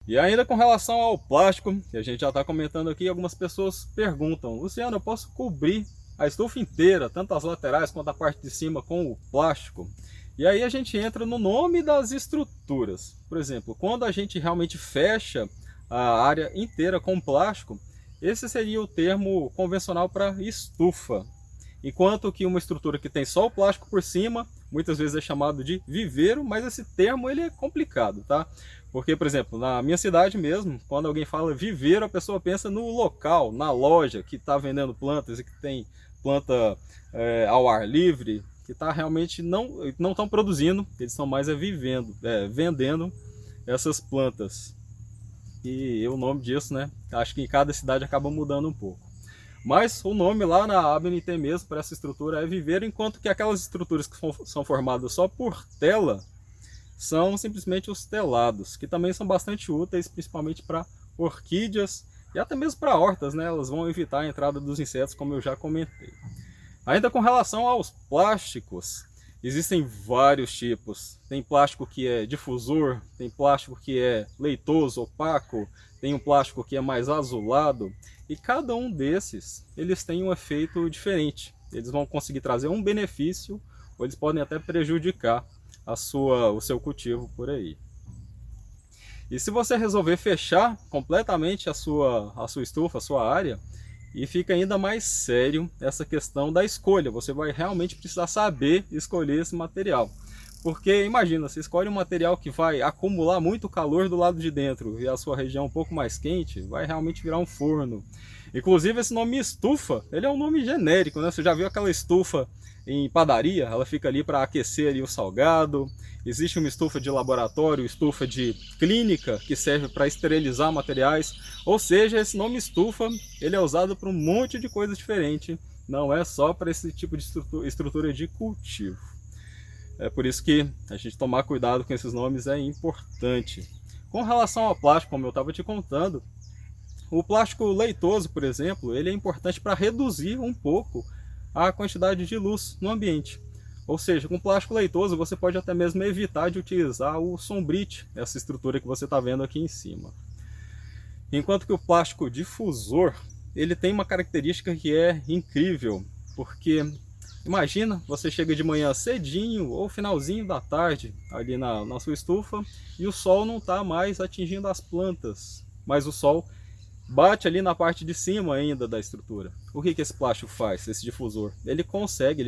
E ainda com relação ao plástico, que a gente já está comentando aqui, algumas pessoas perguntam: Luciano, eu posso cobrir a estufa inteira, tanto as laterais quanto a parte de cima, com o plástico? E aí a gente entra no nome das estruturas. Por exemplo, quando a gente realmente fecha a área inteira com plástico, esse seria o termo convencional para estufa. Enquanto que uma estrutura que tem só o plástico por cima, muitas vezes é chamado de viveiro, mas esse termo ele é complicado, tá? Porque, por exemplo, na minha cidade mesmo, quando alguém fala viveiro, a pessoa pensa no local, na loja que está vendendo plantas e que tem planta ao ar livre, que está realmente não estão produzindo, eles estão mais vendendo essas plantas. E o nome disso, né? Acho que em cada cidade acaba mudando um pouco. Mas o nome lá na ABNT mesmo para essa estrutura é viveiro, enquanto que aquelas estruturas que são formadas só por tela são simplesmente os telados, que também são bastante úteis, principalmente para orquídeas e até mesmo para hortas, né? Elas vão evitar a entrada dos insetos, como eu já comentei. Ainda com relação aos plásticos, existem vários tipos. Tem plástico que é difusor, tem plástico que é leitoso, opaco, tem um plástico que é mais azulado, e cada um desses, eles têm um efeito diferente. Eles vão conseguir trazer um benefício, ou eles podem até prejudicar o seu cultivo por aí. E se você resolver fechar completamente a sua estufa, a sua área, e fica ainda mais sério essa questão da escolha. Você vai realmente precisar saber escolher esse material. Porque imagina, você escolhe um material que vai acumular muito calor do lado de dentro e a sua região um pouco mais quente, vai realmente virar um forno. Inclusive esse nome estufa, ele é um nome genérico, né? Você já viu aquela estufa em padaria? Ela fica ali para aquecer ali o salgado. Existe uma estufa de laboratório, estufa de clínica, que serve para esterilizar materiais. Ou seja, esse nome estufa, ele é usado para um monte de coisa diferente. Não é só para esse tipo de estrutura de cultivo. É por isso que a gente tomar cuidado com esses nomes é importante. Com relação ao plástico, como eu estava te contando, o plástico leitoso, por exemplo, ele é importante para reduzir um pouco a quantidade de luz no ambiente. Ou seja, com plástico leitoso você pode até mesmo evitar de utilizar o sombrite, essa estrutura que você está vendo aqui em cima. Enquanto que o plástico difusor, ele tem uma característica que é incrível, porque imagina, você chega de manhã cedinho ou finalzinho da tarde ali na sua estufa e o sol não está mais atingindo as plantas, mas o sol bate ali na parte de cima ainda da estrutura. O que esse plástico faz, esse difusor? Ele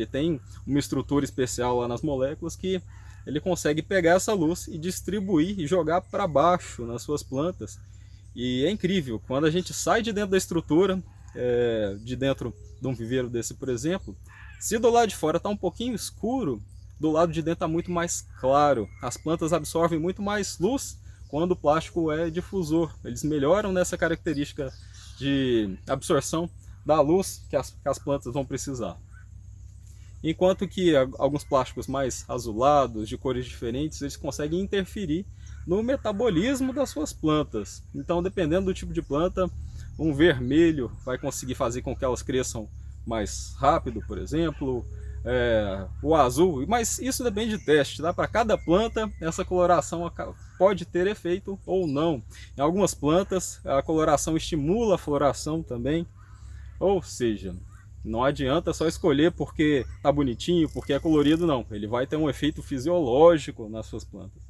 tem uma estrutura especial lá nas moléculas que ele consegue pegar essa luz e distribuir e jogar para baixo nas suas plantas. E é incrível, quando a gente sai de dentro da estrutura, de dentro de um viveiro desse, por exemplo, se do lado de fora está um pouquinho escuro, do lado de dentro está muito mais claro. As plantas absorvem muito mais luz quando o plástico é difusor. Eles melhoram nessa característica de absorção da luz que as plantas vão precisar. Enquanto que alguns plásticos mais azulados, de cores diferentes, eles conseguem interferir no metabolismo das suas plantas. Então, dependendo do tipo de planta, um vermelho vai conseguir fazer com que elas cresçam mais rápido, por exemplo, o azul, mas isso depende de teste, tá? Para cada planta essa coloração pode ter efeito ou não. Em algumas plantas a coloração estimula a floração também, ou seja, não adianta só escolher porque tá bonitinho, porque é colorido, não. Ele vai ter um efeito fisiológico nas suas plantas.